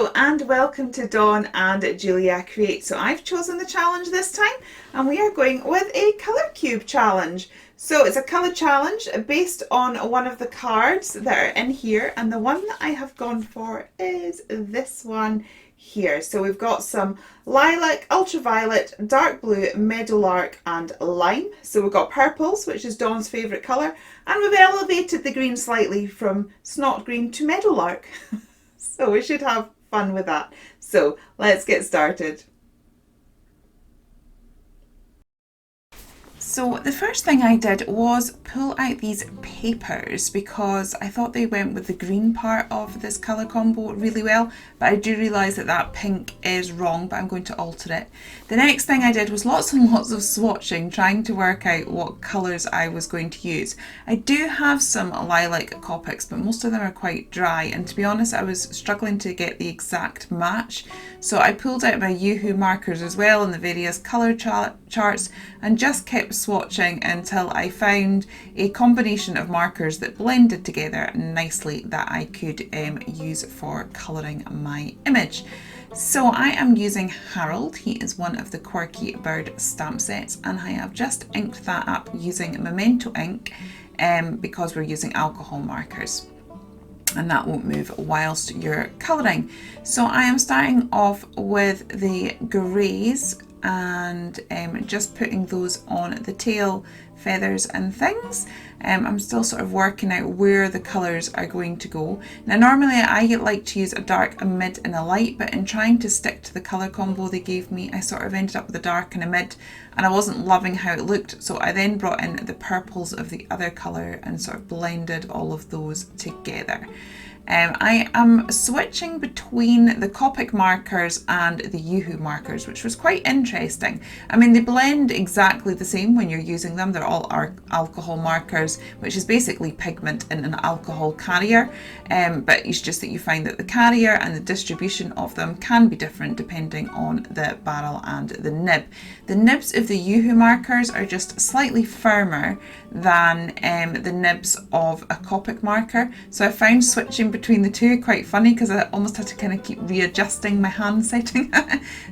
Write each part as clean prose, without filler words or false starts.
Hello and welcome to Dawn and Julia Create. So I've chosen the challenge this time and we are going with a colour cube challenge. So it's a colour challenge based on one of the cards that are in here, and the one that I have gone for is this one here. So we've got some lilac, ultraviolet, dark blue, meadowlark and lime. So we've got purples, which is Dawn's favourite colour, and we've elevated the green slightly from snot green to meadowlark. So we should have fun with that. So let's get started. So the first thing I did was pull out these papers because I thought they went with the green part of this colour combo really well, but I do realise that that pink is wrong, but I'm going to alter it. The next thing I did was lots and lots of swatching, trying to work out what colours I was going to use. I do have some lilac Copics, but most of them are quite dry, and to be honest I was struggling to get the exact match. So I pulled out my Yoo-Hoo markers as well in the various colour charts and just kept swatching until I found a combination of markers that blended together nicely that I could use for colouring my image. So I am using Harold. He is one of the Quirky Bird stamp sets, and I have just inked that up using Memento ink because we're using alcohol markers, and that won't move whilst you're colouring. So I am starting off with the greys and just putting those on the tail feathers and things. I'm still sort of working out where the colours are going to go. Now normally I like to use a dark, a mid and a light, but in trying to stick to the colour combo they gave me, I sort of ended up with a dark and a mid, and I wasn't loving how it looked, so I then brought in the purples of the other colour and sort of blended all of those together. I am switching between the Copic markers and the Yoo-Hoo markers, which was quite interesting. I mean, they blend exactly the same when you're using them. They're all alcohol markers, which is basically pigment in an alcohol carrier, but it's just that you find that the carrier and the distribution of them can be different depending on the barrel and the nib. The nibs of the Yoo-Hoo markers are just slightly firmer than the nibs of a Copic marker, so I found switching between the two quite funny because I almost had to kind of keep readjusting my hand setting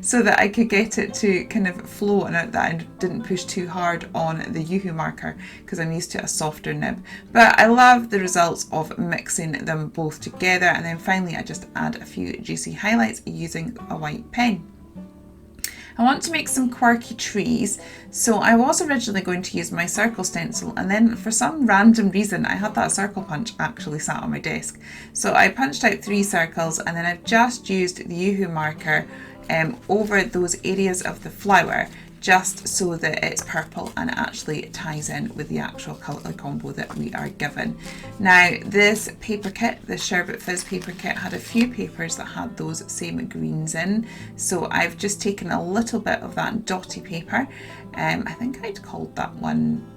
so that I could get it to kind of flow and that I didn't push too hard on the Yoo-Hoo marker because I'm used to a softer nib. But I love the results of mixing them both together, and then finally I just add a few juicy highlights using a white pen. I want to make some quirky trees, so I was originally going to use my circle stencil, and then for some random reason I had that circle punch actually sat on my desk. So I punched out 3 circles, and then I've just used the Yoo-Hoo marker over those areas of the flower, just so that it's purple and it actually ties in with the actual colour combo that we are given. Now this paper kit, the Sherbet Fizz paper kit, had a few papers that had those same greens in, so I've just taken a little bit of that dotty paper. I think I'd called that one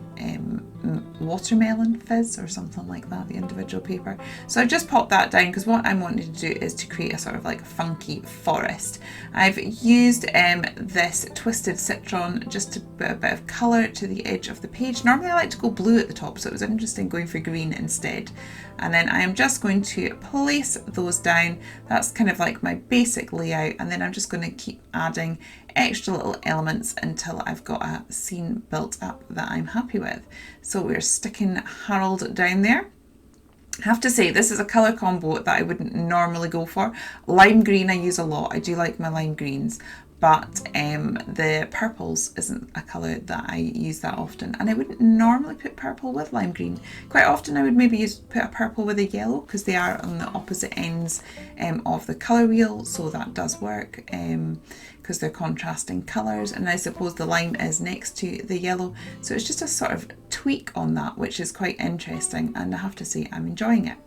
watermelon fizz or something like that, the individual paper. So I've just popped that down because what I'm wanting to do is to create a sort of like funky forest. I've used this twisted citron just to put a bit of colour to the edge of the page. Normally I like to go blue at the top, so it was interesting going for green instead. And then I am just going to place those down. That's kind of like my basic layout, and then I'm just going to keep adding extra little elements until I've got a scene built up that I'm happy with. So we're sticking Harold down there. I have to say this is a colour combo that I wouldn't normally go for. Lime green I use a lot. I do like my lime greens, but the purples isn't a colour that I use that often, and I wouldn't normally put purple with lime green. Quite often I would maybe put a purple with a yellow because they are on the opposite ends of the colour wheel, so that does work because they're contrasting colours, and I suppose the lime is next to the yellow, so it's just a sort of tweak on that, which is quite interesting, and I have to say I'm enjoying it.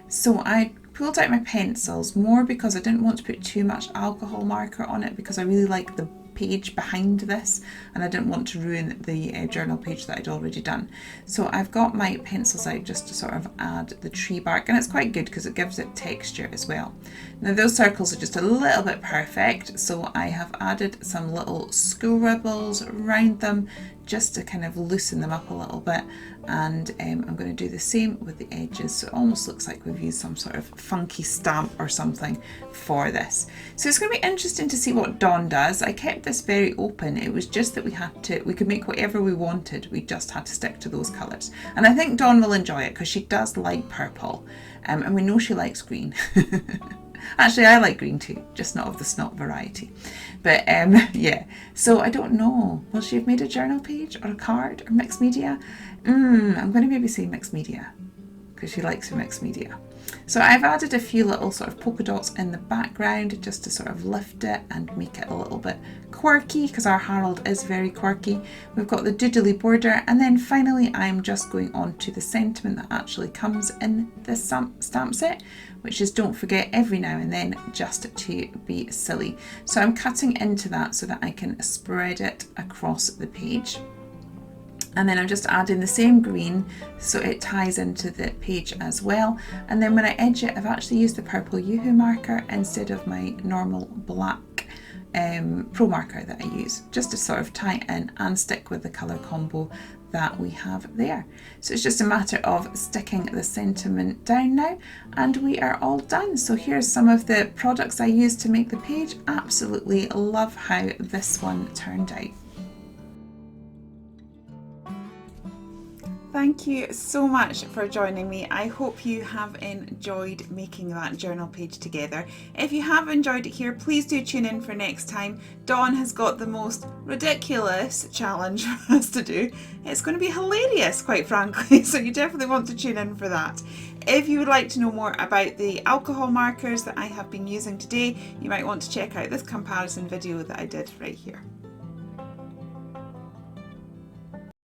So I pulled out my pencils more because I didn't want to put too much alcohol marker on it because I really like the page behind this and I didn't want to ruin the journal page that I'd already done. So I've got my pencils out just to sort of add the tree bark, and it's quite good because it gives it texture as well. Now those circles are just a little bit perfect, so I have added some little scribbles around them just to kind of loosen them up a little bit, and I'm going to do the same with the edges, so it almost looks like we've used some sort of funky stamp or something for this. So it's going to be interesting to see what Dawn does. I kept this very open. It was just that we could make whatever we wanted, we just had to stick to those colours. And I think Dawn will enjoy it because she does like purple, and we know she likes green. Actually, I like green too, just not of the snot variety. But yeah, so I don't know. Will she have made a journal page or a card or mixed media? I'm going to maybe say mixed media because she likes her mixed media. So I've added a few little sort of polka dots in the background just to sort of lift it and make it a little bit quirky, because our Harold is very quirky. We've got the doodly border, and then finally I'm just going on to the sentiment that actually comes in this stamp set, which is don't forget every now and then, just to be silly. So I'm cutting into that so that I can spread it across the page. And then I'm just adding the same green so it ties into the page as well. And then when I edge it, I've actually used the purple Yoo-hoo marker instead of my normal black pro marker that I use, just to sort of tie it in and stick with the colour combo that we have there. So it's just a matter of sticking the sentiment down now, and we are all done. So here's some of the products I used to make the page. Absolutely love how this one turned out. Thank you so much for joining me. I hope you have enjoyed making that journal page together. If you have enjoyed it here, please do tune in for next time. Dawn has got the most ridiculous challenge for us to do. It's going to be hilarious, quite frankly, so you definitely want to tune in for that. If you would like to know more about the alcohol markers that I have been using today, you might want to check out this comparison video that I did right here.